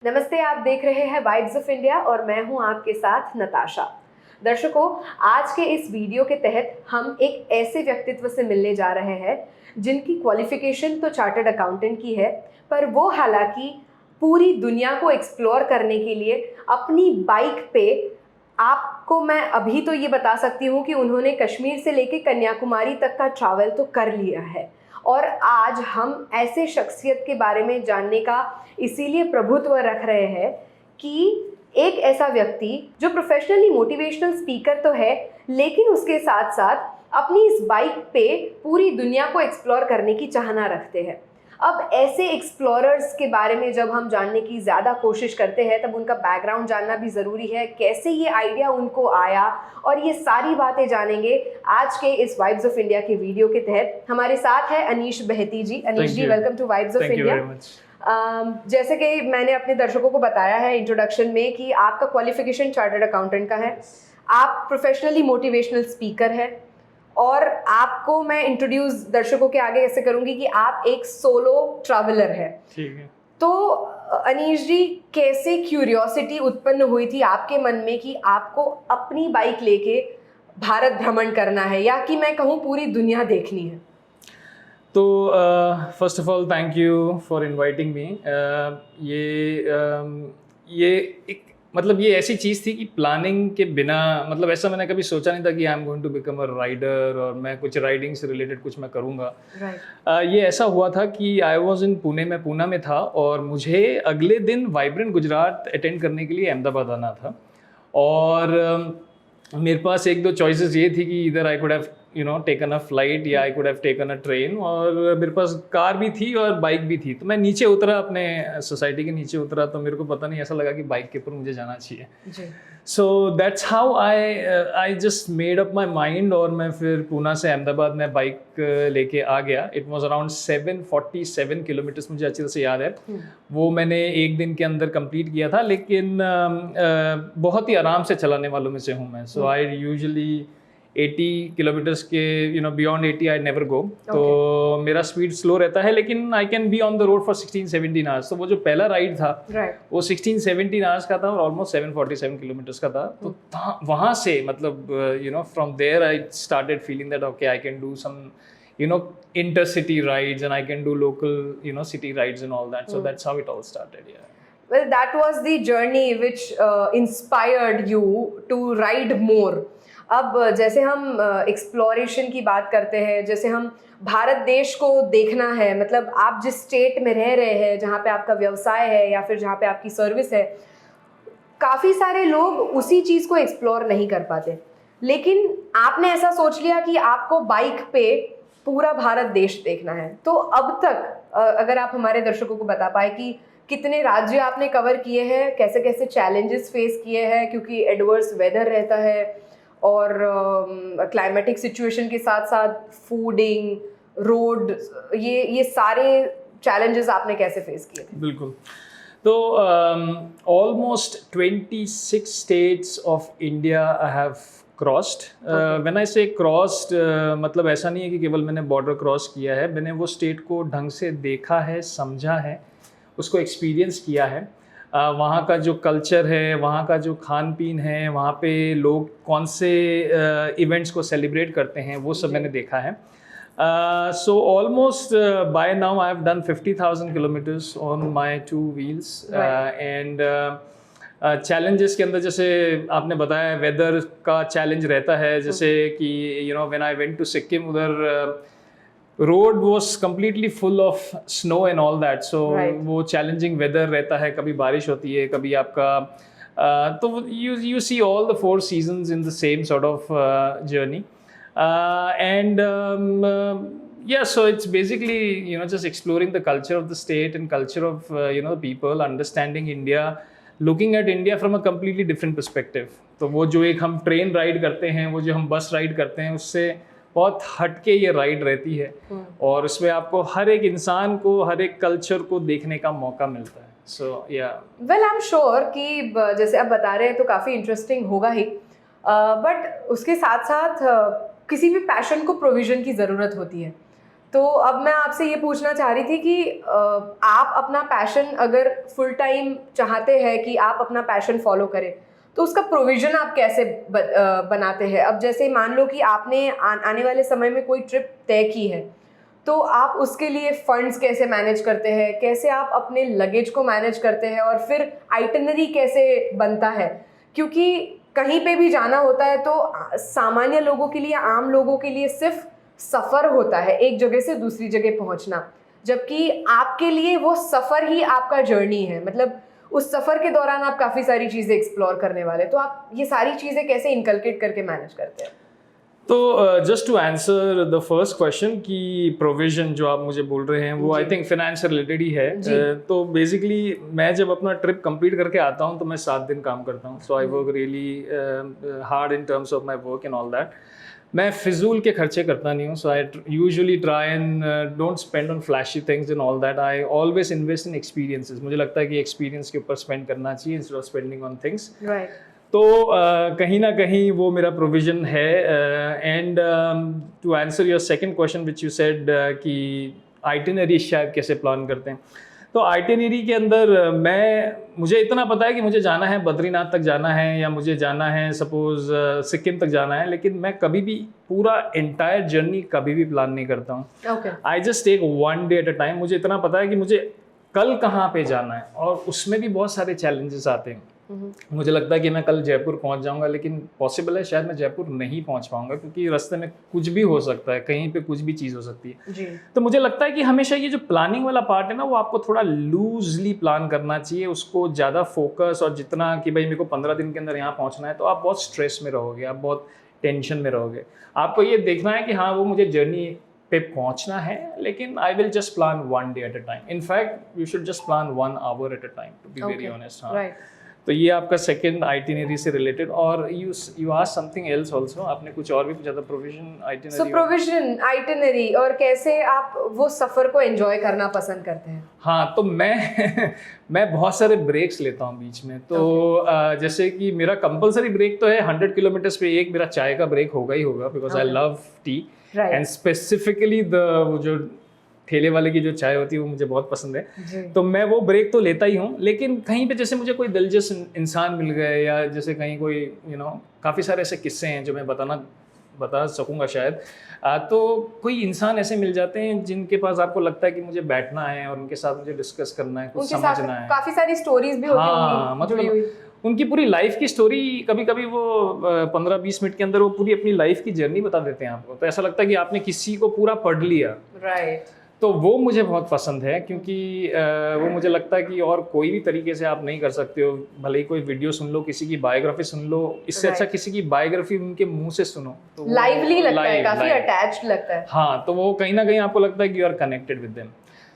नमस्ते, आप देख रहे हैं वाइब्स ऑफ इंडिया और मैं हूं आपके साथ नताशा। दर्शकों, आज के इस वीडियो के तहत हम एक ऐसे व्यक्तित्व से मिलने जा रहे हैं जिनकी क्वालिफिकेशन तो चार्टर्ड अकाउंटेंट की है, पर वो हालांकि पूरी दुनिया को एक्सप्लोर करने के लिए अपनी बाइक पे, आपको मैं अभी तो ये बता सकती हूँ कि उन्होंने कश्मीर से लेकर कन्याकुमारी तक का ट्रैवल तो कर लिया है। और आज हम ऐसे शख्सियत के बारे में जानने का इसीलिए प्रभुत्व रख रहे हैं कि एक ऐसा व्यक्ति जो प्रोफेशनली मोटिवेशनल स्पीकर तो है, लेकिन उसके साथ साथ अपनी इस बाइक पे पूरी दुनिया को एक्सप्लोर करने की चाहना रखते हैं। अब ऐसे एक्सप्लोरर्स के बारे में जब हम जानने की ज़्यादा कोशिश करते हैं तब उनका बैकग्राउंड जानना भी ज़रूरी है, कैसे ये आइडिया उनको आया, और ये सारी बातें जानेंगे आज के इस वाइब्स ऑफ इंडिया के वीडियो के तहत। हमारे साथ है अनीश बहती ji. Anish ji, welcome to vibes of India. जैसे कि मैंने अपने दर्शकों को बताया है इंट्रोडक्शन में कि आपका क्वालिफिकेशन चार्टर्ड अकाउंटेंट का है, आप प्रोफेशनली मोटिवेशनल स्पीकर है, और आपको मैं इंट्रोड्यूस दर्शकों के आगे ऐसे करूंगी कि आप एक सोलो ट्रैवलर है। ठीक है। तो अनीश जी, कैसे क्यूरियोसिटी उत्पन्न हुई थी आपके मन में कि आपको अपनी बाइक लेके भारत भ्रमण करना है, या कि मैं कहूँ पूरी दुनिया देखनी है? तो first of all thank you for inviting me. ये एक मतलब ये ऐसी चीज़ थी कि प्लानिंग के बिना, मतलब ऐसा मैंने कभी सोचा नहीं था कि I am going to become a rider और मैं कुछ राइडिंग से रिलेटेड कुछ मैं करूँगा। ये ऐसा हुआ था कि आई वॉज इन पुणे, मैं पूना में था और मुझे अगले दिन वाइब्रेंट गुजरात अटेंड करने के लिए अहमदाबाद आना था। और मेरे पास एक दो चॉइसेस ये थी कि इधर I could have taken a flight या I could have taken a train, और मेरे पास कार भी थी और बाइक भी थी। तो मैं नीचे उतरा, अपने सोसाइटी के नीचे उतरा, तो मेरे को पता नहीं ऐसा लगा कि बाइक के ऊपर मुझे जाना चाहिए। So that's how I just made up my mind, और मैं फिर पूना से अहमदाबाद में बाइक लेके आ गया। इट वॉज अराउंड 747 किलोमीटर्स, मुझे अच्छी तरह से याद है। वो मैंने एक दिन के अंदर कंप्लीट किया था, लेकिन बहुत ही आराम से चलाने वालों में से हूँ मैं। सो आई यूजुअली 80 किलोमीटर्स के बियॉन्ड 80 आई नेवर गो। तो मेरा स्पीड स्लो रहता है, लेकिन I can be on the road for 16-17 hours. तो वो जो पहला राइड था वो 16-17 आवर्स का था और ऑलमोस्ट 747 किलोमीटर्स का था। तो वहाँ से मतलब from there I started feeling that okay, I can do some intercity rides and I can do local city rides and all that. So that's how it all started. Well, that was the journey which inspired you to ride more. अब जैसे हम exploration की बात करते हैं, जैसे हम भारत देश को देखना है, मतलब आप जिस स्टेट में रह रहे हैं, जहाँ पे आपका व्यवसाय है या फिर जहाँ पे आपकी सर्विस है, काफ़ी सारे लोग उसी चीज़ को एक्सप्लोर नहीं कर पाते। लेकिन आपने ऐसा सोच लिया कि आपको बाइक पे पूरा भारत देश देखना है। तो अब तक अगर आप हमारे दर्शकों को बता पाए कि कितने राज्य आपने कवर किए हैं, कैसे कैसे चैलेंजेस फेस किए हैं, क्योंकि एडवर्स वेदर रहता है और क्लाइमेटिक सिचुएशन के साथ साथ फूडिंग, रोड, ये सारे चैलेंजेस आपने कैसे फेस किए थे? बिल्कुल। तो almost 26 states of India I have crossed. When I से क्रॉस्ड, मतलब ऐसा नहीं है कि केवल मैंने बॉर्डर क्रॉस किया है, मैंने वो स्टेट को ढंग से देखा है, समझा है, उसको एक्सपीरियंस किया है। वहाँ का जो कल्चर है, वहाँ का जो खान पीन है, वहाँ पे लोग कौन से इवेंट्स को सेलिब्रेट करते हैं, वो सब मैंने देखा है। So almost by now I have done 50,000 kilometers on my 2 wheels. And challenges के अंदर जैसे आपने बताया, वेदर का चैलेंज रहता है। जैसे कि when I went to Sikkim, उधर road was completely full of snow and all that. So वो चैलेंजिंग वेदर रहता है, कभी बारिश होती है, कभी आपका तो you see all the 4 seasons in the same sort of journey. Yeah, so it's basically just exploring the culture of the state and culture of the people, understanding India, looking at India from a completely different perspective. तो वो जो एक हम train ride करते हैं, वो जो हम बस राइड करते हैं, उससे बहुत हटके ये राइड रहती है। और उसमें आपको हर एक इंसान को, हर एक कल्चर को देखने का मौका मिलता है। So yeah. Well, I'm sure कि जैसे आप बता रहे हैं तो काफ़ी इंटरेस्टिंग होगा ही, बट उसके साथ साथ किसी भी पैशन को प्रोविजन की ज़रूरत होती है। तो अब मैं आपसे ये पूछना चाह रही थी कि आप अपना पैशन अगर फुल टाइम चाहते हैं कि आप अपना पैशन फॉलो करें, तो उसका प्रोविज़न आप कैसे बनाते हैं? अब जैसे मान लो कि आपने आने वाले समय में कोई ट्रिप तय की है, तो आप उसके लिए फंड्स कैसे मैनेज करते हैं? कैसे आप अपने लगेज को मैनेज करते हैं? और फिर आइटिनरी कैसे बनता है? क्योंकि कहीं पे भी जाना होता है तो सामान्य लोगों के लिए, आम लोगों के लिए सिर्फ सफ़र होता है एक जगह से दूसरी जगह पहुंचना, जबकि आपके लिए वो सफ़र ही आपका जर्नी है। मतलब उस सफ़र के दौरान आप काफ़ी सारी चीज़ें एक्सप्लोर करने वाले, तो आप ये सारी चीज़ें कैसे इनकलकेट करके मैनेज करते हैं? तो just to answer the first question कि प्रोविजन जो आप मुझे बोल रहे हैं वो आई थिंक फाइनेंस से रिलेटेड ही है। तो बेसिकली मैं जब अपना ट्रिप कंप्लीट करके आता हूँ तो मैं 7 दिन काम करता हूँ। So I work really hard in terms of my work and all that. मैं फिजूल के खर्चे करता नहीं हूँ। So I usually try and don't spend on flashy things and all that. I always invest in experiences. मुझे लगता है कि एक्सपीरियंस के ऊपर स्पेंड करना चाहिए instead of spending on things. तो कहीं ना कहीं वो मेरा प्रोविज़न है। And to answer your second question which you said कि आइटिनरी शायद कैसे प्लान करते हैं, तो आइटिनरी के अंदर मुझे इतना पता है कि मुझे जाना है बद्रीनाथ तक जाना है, या मुझे जाना है सपोज सिक्किम तक जाना है, लेकिन मैं कभी भी पूरा एंटायर जर्नी कभी भी प्लान नहीं करता हूँ। I just take one day at a time. मुझे इतना पता है कि मुझे कल कहाँ पे जाना है, और उसमें भी बहुत सारे चैलेंजेस आते हैं। मुझे लगता है कि मैं कल जयपुर पहुंच जाऊंगा, लेकिन पॉसिबल है शायद मैं जयपुर नहीं पहुंच पाऊंगा, क्योंकि रास्ते में कुछ भी हो सकता है, कहीं पे कुछ भी चीज़ हो सकती है जी। तो मुझे लगता है कि हमेशा ये जो प्लानिंग वाला पार्ट है ना, वो आपको थोड़ा लूजली प्लान करना चाहिए, उसको ज़्यादा फोकस, और जितना कि भाई मेरे को 15 दिन के अंदर यहाँ पहुँचना है, तो आप बहुत स्ट्रेस में रहोगे, आप बहुत टेंशन में रहोगे। आपको ये देखना है कि हाँ वो मुझे जर्नी पे पहुंचना है, लेकिन I will just plan one day at a time. In fact you should just plan 1 hour at a time, to be very honest. हाँ, तो ये आपका सेकंड आइटिनरी से रिलेटेड। और you asked something else also, आपने कुछ और भी पूछा था, provision itinerary. So provision itinerary, और कैसे आप वो सफ़र को एंजॉय करना पसंद करते हैं? हाँ, तो मैं बहुत सारे ब्रेक्स लेता हूँ बीच में। तो जैसे कि मेरा कंपलसरी ब्रेक तो है 100 किलोमीटर्स पे एक मेरा चाय का ब्रेक होगा ही होगा, because I love T and specifically वो जो ठेले वाले की जो चाय होती है वो मुझे बहुत पसंद है। तो मैं वो ब्रेक तो लेता ही हूँ, लेकिन कहीं पे जैसे मुझे कोई दिलचस्प इंसान मिल गए, या जैसे कहीं कोई काफ़ी सारे ऐसे किस्से हैं जो मैं बता सकूँगा शायद। तो कोई इंसान ऐसे मिल जाते हैं जिनके पास आपको लगता है कि मुझे बैठना है और उनके साथ मुझे डिस्कस करना है, कुछ समझना है। काफ़ी सारी स्टोरीज भी होती होंगी। हाँ, मतलब उनकी पूरी लाइफ की स्टोरी, कभी कभी वो 15-20 मिनट के अंदर वो पूरी अपनी लाइफ की जर्नी बता देते हैं आपको। तो ऐसा लगता है कि आपने किसी को पूरा पढ़ लिया। राइट। तो वो मुझे बहुत पसंद है, क्योंकि वो मुझे लगता है कि और कोई भी तरीके से आप नहीं कर सकते हो। भले ही कोई वीडियो सुन लो, किसी की बायोग्राफी सुन लो, इससे अच्छा किसी की बायोग्राफी उनके मुंह से सुनो, तो लाइवली लगता है, काफी अटैच्ड लगता है। हाँ, तो वो कहीं ना कहीं आपको लगता है कि you are connected with them.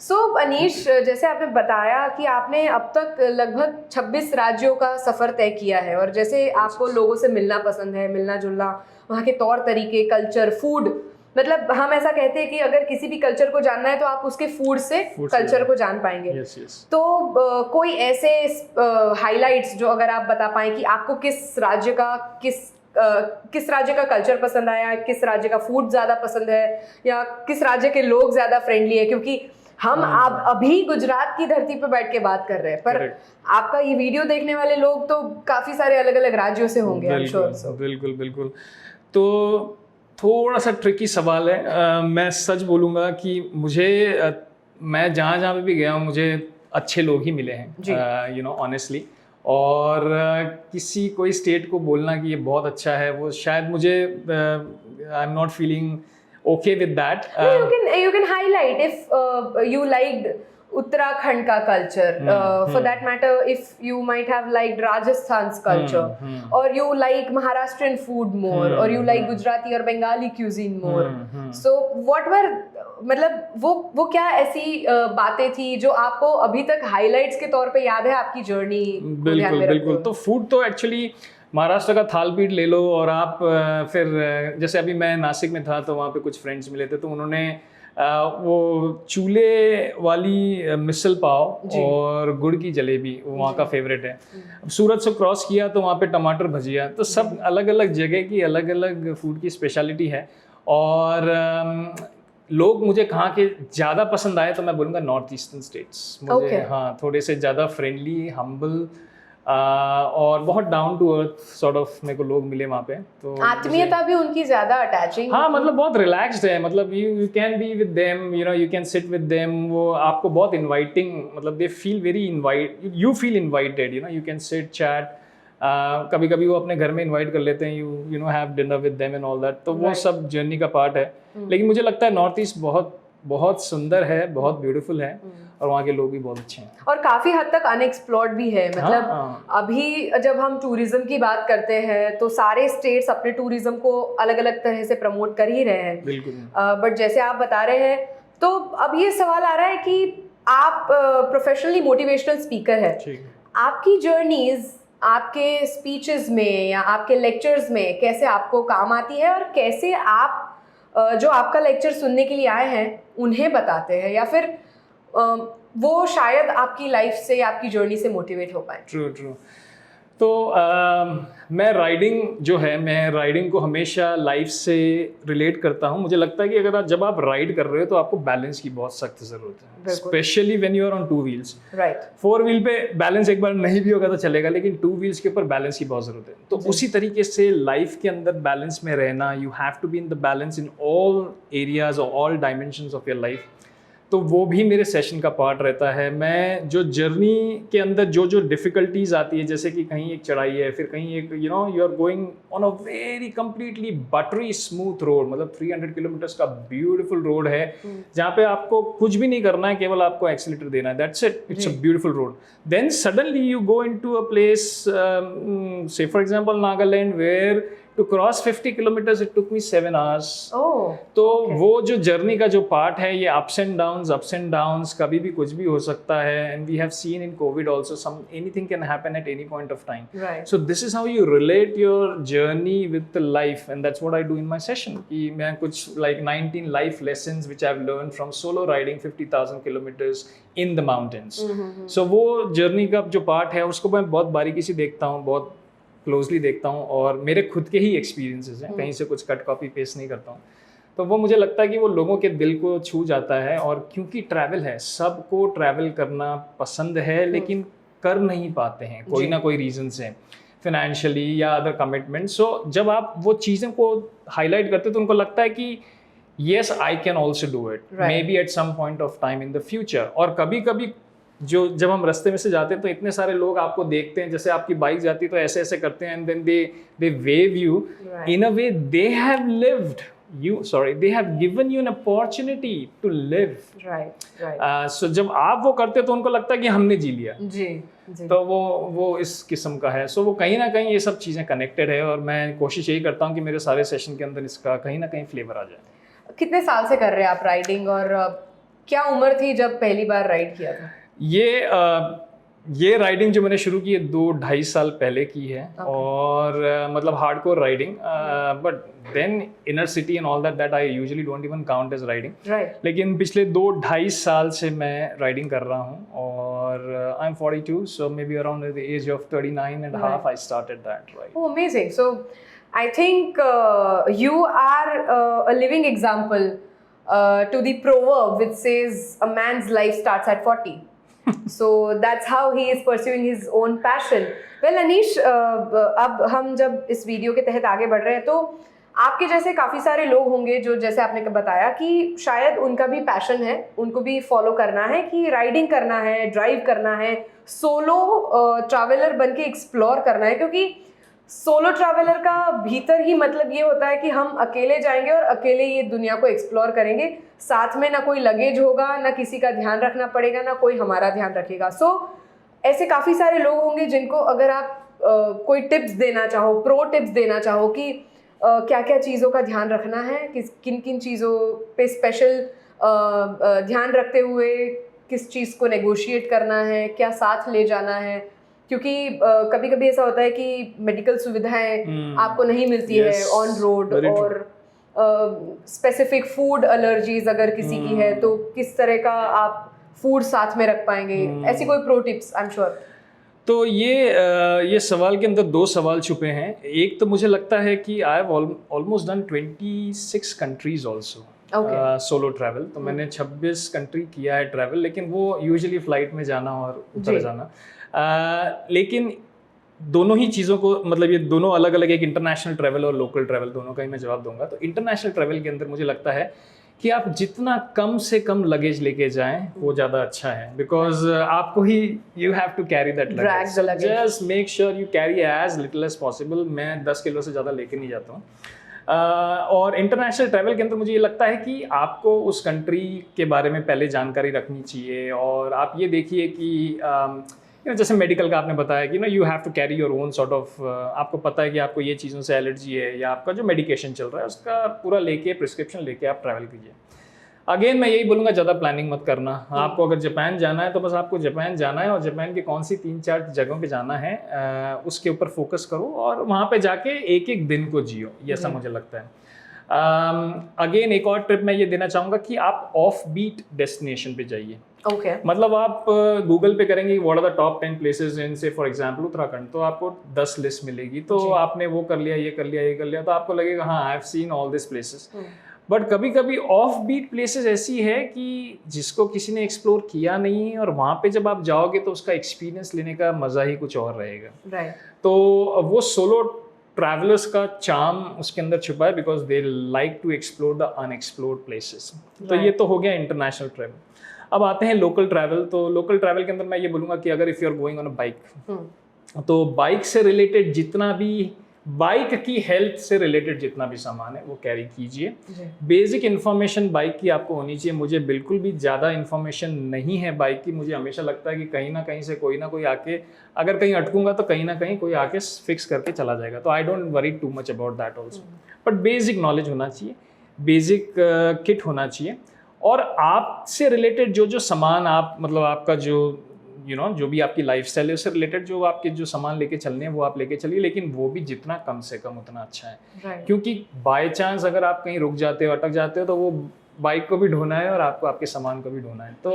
So Anish, जैसे आपने बताया कि आपने अब तक लगभग 26 राज्यों का सफ़र तय किया है, और जैसे आपको लोगों से मिलना पसंद है, मिलना जुलना, वहाँ के तौर तरीके, कल्चर, फूड, मतलब हम ऐसा कहते हैं कि अगर किसी भी कल्चर को जानना है तो आप उसके फूड से कल्चर को जान पाएंगे। तो कोई ऐसे हाइलाइट्स जो अगर आप बता पाएं कि आपको किस राज्य का कल्चर पसंद आया, किस राज्य का फूड ज़्यादा पसंद है, या किस राज्य के लोग ज़्यादा फ्रेंडली है, क्योंकि हम अभी गुजरात की धरती पर बैठ के बात कर रहे हैं, पर आपका ये वीडियो देखने वाले लोग तो काफ़ी सारे अलग अलग राज्यों से होंगे। बिल्कुल बिल्कुल। तो थोड़ा सा ट्रिकी सवाल है। मैं सच बोलूँगा कि मैं जहाँ पे भी गया हूँ, मुझे अच्छे लोग ही मिले हैं, ऑनेस्टली। और किसी कोई स्टेट को बोलना कि ये बहुत अच्छा है, वो शायद मुझे I am not feeling okay with that. You can highlight if you liked Uttarakhand ka culture, for that matter, if you might have liked Rajasthan's culture, or you like Maharashtrian food more, or you like Gujarati or Bengali cuisine more. So what were, मतलब वो क्या ऐसी बातें थी जो आपको अभी तक हाइलाइट्स के तौर पे याद है आपकी जर्नी? बिल्कुल। तो फूड तो एक्चुअली महाराष्ट्र का थाल पीठ ले लो, और आप फिर जैसे अभी मैं नासिक में था तो वहाँ पे कुछ फ्रेंड्स मिले थे, तो उन्होंने वो चूल्हे वाली मिसल पाव और गुड़ की जलेबी वहाँ का फेवरेट है। अब सूरत से क्रॉस किया तो वहाँ पे टमाटर भजिया, तो सब अलग अलग जगह की अलग अलग फूड की स्पेशलिटी है। और लोग मुझे कहाँ के ज़्यादा पसंद आए तो मैं बोलूँगा नॉर्थ ईस्टर्न स्टेट्स मुझे Okay. हाँ थोड़े से ज़्यादा फ्रेंडली हम्बल और बहुत down to earth sort of मेरे को लोग मिले वहाँ पे। तो आत्मीयता भी उनकी ज्यादा अटैचिंग। हाँ मतलब बहुत रिलैक्स्ड है, मतलब you can be with them, you know you can sit with them, वो आपको बहुत इनवाइटिंग, मतलब they feel very you feel invited, you know you can sit chat. कभी कभी वो अपने घर में इनवाइट कर लेते हैं, you know have dinner with them and all that, तो वो सब जर्नी का पार्ट है। लेकिन मुझे लगता है नॉर्थ ईस्ट बहुत बहुत सुंदर है, बहुत ब्यूटीफुल है और वहाँ के लोग भी बहुत अच्छे हैं और काफी हद तक अनएक्सप्लोर्ड भी है। मतलब हाँ। अभी जब हम टूरिज्म की बात करते हैं तो सारे स्टेट्स अपने टूरिज्म को अलग अलग तरह से प्रमोट कर ही रहे हैं। बिल्कुल। बट जैसे आप बता रहे हैं तो अब ये सवाल आ रहा है कि आप प्रोफेशनली मोटिवेशनल स्पीकर है, आपकी जर्नीज आपके स्पीचेस में या आपके लेक्चर्स में कैसे आपको काम आती है और कैसे आप जो आपका लेक्चर सुनने के लिए आए हैं उन्हें बताते हैं, या फिर वो शायद आपकी लाइफ से या आपकी जर्नी से मोटिवेट हो पाए। ट्रू। तो मैं राइडिंग जो है, मैं राइडिंग को हमेशा लाइफ से रिलेट करता हूँ। मुझे लगता है कि अगर जब आप राइड कर रहे हो तो आपको बैलेंस की बहुत सख्त ज़रूरत है, especially when you are on 2 wheels. Right. 4 wheel पे बैलेंस एक बार नहीं भी होगा तो चलेगा, लेकिन 2 व्हील्स के ऊपर बैलेंस की बहुत ज़रूरत है। तो उसी तरीके से लाइफ के अंदर बैलेंस में रहना, you have to be in the balance in all areas और all dimensions of your life. तो वो भी मेरे सेशन का पार्ट रहता है। मैं जो जर्नी के अंदर जो डिफ़िकल्टीज आती है, जैसे कि कहीं एक चढ़ाई है, फिर कहीं एक you are going on a very completely buttery smooth road, मतलब 300 किलोमीटर्स का ब्यूटीफुल रोड है जहाँ पे आपको कुछ भी नहीं करना है, केवल आपको एक्सीलेटर देना है, that's it, it's a beautiful road. Then suddenly you go into a place, say for example Nagaland, where to cross 50 kilometers it took me 7 hours. तो वो जो जर्नी का जो पार्ट है, ये अप्स एंड डाउन्स, कभी भी कुछ भी हो सकता है। And we have seen in Covid also anything can happen at any point of time. So this is how you relate your journey with the life, and that's what I do in my session. कि मैं कुछ like 19 life lessons which I have learned from solo riding 50,000 kilometres in the mountains. So वो journey का जो part है उसको मैं बहुत बारीकी से देखता हूँ, बहुत क्लोजली देखता हूँ, और मेरे खुद के ही एक्सपीरियंसेस हैं, कहीं से कुछ कट कॉपी पेस्ट नहीं करता हूँ। तो वो मुझे लगता है कि वो लोगों के दिल को छू जाता है। और क्योंकि ट्रैवल है, सबको ट्रैवल करना पसंद है, लेकिन कर नहीं पाते हैं कोई ना कोई रीज़न से, फिनेंशियली या अदर कमिटमेंट। सो जब आप वो चीज़ों को हाईलाइट करते तो उनको लगता है कि yes I can also do it, maybe at some point of time in the future. और कभी कभी जब हम रास्ते में से जाते हैं तो इतने सारे लोग आपको देखते हैं, जैसे आपकी बाइक जाती है तो ऐसे ऐसे करते हैं, and then they wave you in a way they have lived they have given you an opportunity to live. Right. So जब आप वो करते तो उनको लगता है कि हमने जी लिया। जी। तो वो इस किस्म का है। सो वो कहीं ना कहीं ये सब चीज़ें कनेक्टेड है, और मैं कोशिश यही करता हूँ कि मेरे सारे सेशन के अंदर इसका कहीं ना कहीं फ्लेवर आ जाए। कितने साल से कर रहे हैं आप राइडिंग, और क्या उम्र थी जब पहली बार राइड किया था? ये राइडिंग जो मैंने शुरू की है 2-2.5 साल पहले की है। और मतलब hardcore riding, but then inner city and all that I usually don't even count as riding. लेकिन पिछले 2-2.5 साल से मैं राइडिंग कर रहा हूँ, और I am 42, so maybe around the age of 39 and a half I started that ride. Oh, amazing. So I think you are a living example to the proverb which says a man's life starts at 40. So that's how he is pursuing his own passion. Well, Anish, अब हम जब इस video के तहत आगे बढ़ रहे हैं तो आपके जैसे काफ़ी सारे लोग होंगे जो, जैसे आपने बताया कि शायद उनका भी पैशन है, उनको भी फॉलो करना है, कि राइडिंग करना है, ड्राइव करना है, सोलो ट्रैवलर बन के एक्सप्लोर करना है। क्योंकि सोलो ट्रैवलर का भीतर ही मतलब ये होता है कि हम अकेले जाएंगे और अकेले ये दुनिया को एक्सप्लोर करेंगे, साथ में ना कोई लगेज होगा, ना किसी का ध्यान रखना पड़ेगा, ना कोई हमारा ध्यान रखेगा। सो ऐसे काफ़ी सारे लोग होंगे जिनको अगर आप कोई टिप्स देना चाहो, प्रो टिप्स देना चाहो कि क्या क्या चीज़ों का ध्यान रखना है, किन किन चीज़ों पे स्पेशल ध्यान रखते हुए किस चीज़ को नेगोशिएट करना है, क्या साथ ले जाना है, क्योंकि कभी कभी ऐसा होता है कि मेडिकल सुविधाएं आपको नहीं मिलती है ऑन रोड, और स्पेसिफिक फूड एलर्जीज अगर किसी की है तो किस तरह का आप फूड साथ में रख पाएंगे, ऐसी कोई pro tips I am sure. तो ये सवाल के अंदर 2 सवाल छुपे हैं। एक तो मुझे लगता है कि I have almost done 26 countries also. Solo travel. तो मैंने 26 कंट्री किया है ट्रैवल, लेकिन वो यूजुअली फ्लाइट में जाना और उतर जाना। लेकिन दोनों ही चीज़ों को, मतलब ये दोनों अलग अलग, एक इंटरनेशनल ट्रैवल और लोकल ट्रैवल, दोनों का ही मैं जवाब दूंगा। तो इंटरनेशनल ट्रैवल के अंदर मुझे लगता है कि आप जितना कम से कम लगेज लेके जाएं वो ज़्यादा अच्छा है, बिकॉज आपको ही you have to carry that luggage. Just make sure you carry as little as possible. मैं 10 किलो से ज़्यादा लेके नहीं जाता हूँ। और इंटरनेशनल ट्रैवल के अंदर मुझे ये लगता है कि आपको उस कंट्री के बारे में पहले जानकारी रखनी चाहिए। और आप ये देखिए कि जैसे मेडिकल का आपने बताया कि you have to carry your own sort of, आपको पता है कि आपको ये चीज़ों से एलर्जी है, या आपका जो मेडिकेशन चल रहा है उसका पूरा लेके, प्रिस्क्रिप्शन लेके आप ट्रैवल कीजिए। अगेन मैं यही बोलूँगा, ज़्यादा प्लानिंग मत करना। आपको अगर जापान जाना है तो बस आपको जापान जाना है, और जापान की कौन सी 3-4 जगहों पे जाना है उसके ऊपर फोकस करो, और वहाँ पे जाके एक एक दिन को जियो, ये ऐसा मुझे लगता है। अगेन एक और ट्रिप मैं ये देना चाहूँगा कि आप ऑफ बीट डेस्टिनेशन पे जाइए। मतलब आप गूगल पे करेंगे what are the top 10 places in, say for example Uttarakhand, तो आपको 10 लिस्ट मिलेगी। तो आपने वो कर लिया, ये कर लिया, ये कर लिया, तो आपको लगेगा हाँ I have seen all this places. But कभी कभी ऑफ बीट प्लेसेस ऐसी है कि जिसको किसी ने एक्सप्लोर किया नहीं है, और वहाँ पे जब आप जाओगे तो उसका एक्सपीरियंस लेने का मज़ा ही कुछ और रहेगा। तो वो सोलो ट्रैवलर्स का चार्म उसके अंदर छुपा है, because they like to explore the unexplored places. तो ये तो हो गया इंटरनेशनल ट्रैवल। अब आते हैं लोकल ट्रैवल। तो लोकल ट्रैवल के अंदर मैं ये बोलूँगा कि अगर if you are going on a bike, तो बाइक से रिलेटेड जितना भी, बाइक की हेल्थ से रिलेटेड जितना भी सामान है वो कैरी कीजिए। बेसिक इन्फॉर्मेशन बाइक की आपको होनी चाहिए। मुझे बिल्कुल भी ज़्यादा इन्फॉर्मेशन नहीं है बाइक की। मुझे हमेशा लगता है कि कहीं ना कहीं से कोई ना कोई आके, अगर कहीं अटकूंगा तो कहीं ना कहीं कोई आके फिक्स करके चला जाएगा। तो I don't worry too much about that also. But basic knowledge होना चाहिए, बेसिक किट होना चाहिए, और आपसे रिलेटेड जो जो सामान आप, मतलब आपका जो जो भी आपकी लाइफस्टाइल है उससे रिलेटेड जो आपके जो सामान लेके चलने हैं वो आप लेके चलिए, लेकिन वो भी जितना कम से कम उतना अच्छा है। क्योंकि बाय चांस अगर आप कहीं रुक जाते हो, अटक जाते हो, तो वो बाइक को भी ढोना है और आपको आपके सामान को भी ढोना है। तो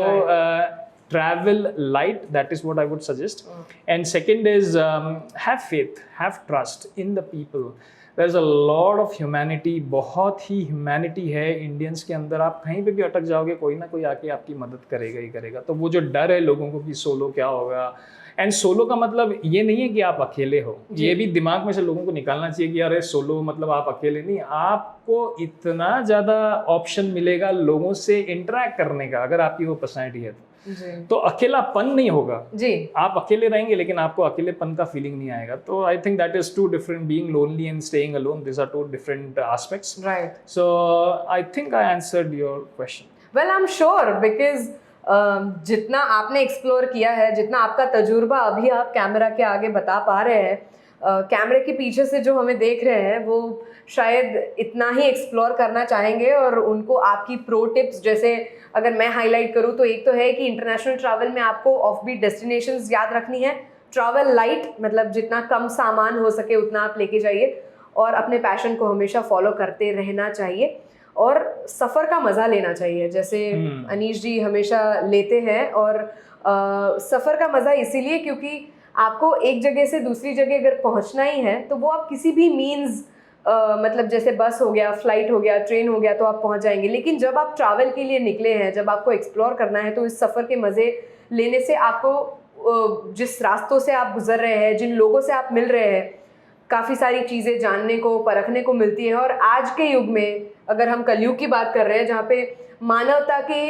travel light, that is what I would suggest. And second is have faith, have trust in the people. There is a lot of humanity, बहुत ही ह्यूमैनिटी है इंडियंस के अंदर। आप कहीं पे भी अटक जाओगे, कोई ना कोई आके आपकी मदद करेगा ही करेगा। तो वो जो डर है लोगों को कि सोलो क्या होगा, एंड सोलो का मतलब ये नहीं है कि आप अकेले हो। ये भी दिमाग में से लोगों को निकालना चाहिए कि अरे सोलो मतलब आप अकेले नहीं। आपको इतना ज़्यादा ऑप्शन मिलेगा लोगों से इंटरेक्ट करने का, अगर आपकी वो पर्सनैलिटी है तो अकेलापन नहीं होगा जी। आप अकेले रहेंगे लेकिन आपको अकेलेपन का फीलिंग नहीं आएगा। तो I think that is two different, being lonely and staying alone, this are two different aspects, right? So I think I answered your question. Well I am sure, because जितना आपने एक्सप्लोर किया है, जितना आपका तजुर्बा अभी आप कैमरा के आगे बता पा रहे हैं, कैमरे के पीछे से जो हमें देख रहे हैं वो शायद इतना ही एक्सप्लोर करना चाहेंगे। और उनको आपकी प्रो टिप्स, जैसे अगर मैं हाईलाइट करूँ तो एक तो है कि इंटरनेशनल ट्रैवल में आपको ऑफ बीट डेस्टिनेशंस याद रखनी है। ट्रैवल लाइट, मतलब जितना कम सामान हो सके उतना आप लेके जाइए, और अपने पैशन को हमेशा फॉलो करते रहना चाहिए, और सफ़र का मज़ा लेना चाहिए, जैसे अनीश जी हमेशा लेते हैं। और सफ़र का मज़ा इसीलिए क्योंकि आपको एक जगह से दूसरी जगह अगर पहुंचना ही है तो वो आप किसी भी मीन्स, मतलब जैसे बस हो गया, फ्लाइट हो गया, ट्रेन हो गया, तो आप पहुंच जाएंगे। लेकिन जब आप ट्रैवल के लिए निकले हैं, जब आपको एक्सप्लोर करना है, तो इस सफ़र के मज़े लेने से आपको जिस रास्तों से आप गुजर रहे हैं, जिन लोगों से आप मिल रहे हैं, काफ़ी सारी चीज़ें जानने को, परखने को मिलती है। और आज के युग में अगर हम कलयुग की बात कर रहे हैं, जहाँ पे मानवता के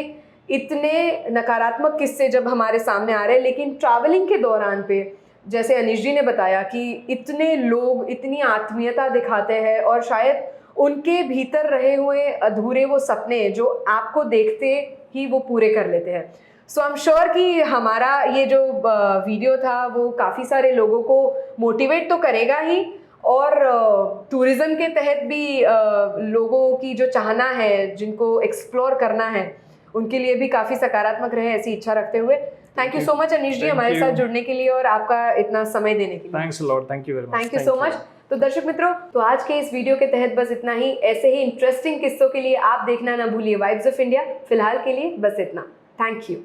इतने नकारात्मक किस्से जब हमारे सामने आ रहे हैं, लेकिन ट्रैवलिंग के दौरान पे, जैसे अनीश जी ने बताया कि इतने लोग इतनी आत्मीयता दिखाते हैं, और शायद उनके भीतर रहे हुए अधूरे वो सपने जो आपको देखते ही वो पूरे कर लेते हैं। सो आई एम श्योर कि हमारा ये जो वीडियो था वो काफ़ी सारे लोगों को मोटिवेट तो करेगा ही, और टूरिज़्म के तहत भी लोगों की जो चाहना है, जिनको एक्सप्लोर करना है, उनके लिए भी काफ़ी सकारात्मक रहे, ऐसी इच्छा रखते हुए। Thank you so much Anish ji हमारे साथ जुड़ने के लिए और आपका इतना समय देने के लिए। Thanks a lot, thank you very much. Thank you so much. तो दर्शक मित्रों, तो आज के इस वीडियो के तहत बस इतना ही। ऐसे ही इंटरेस्टिंग किस्सों के लिए आप देखना ना भूलिए वाइब्स ऑफ इंडिया। फिलहाल के लिए बस इतना। Thank you.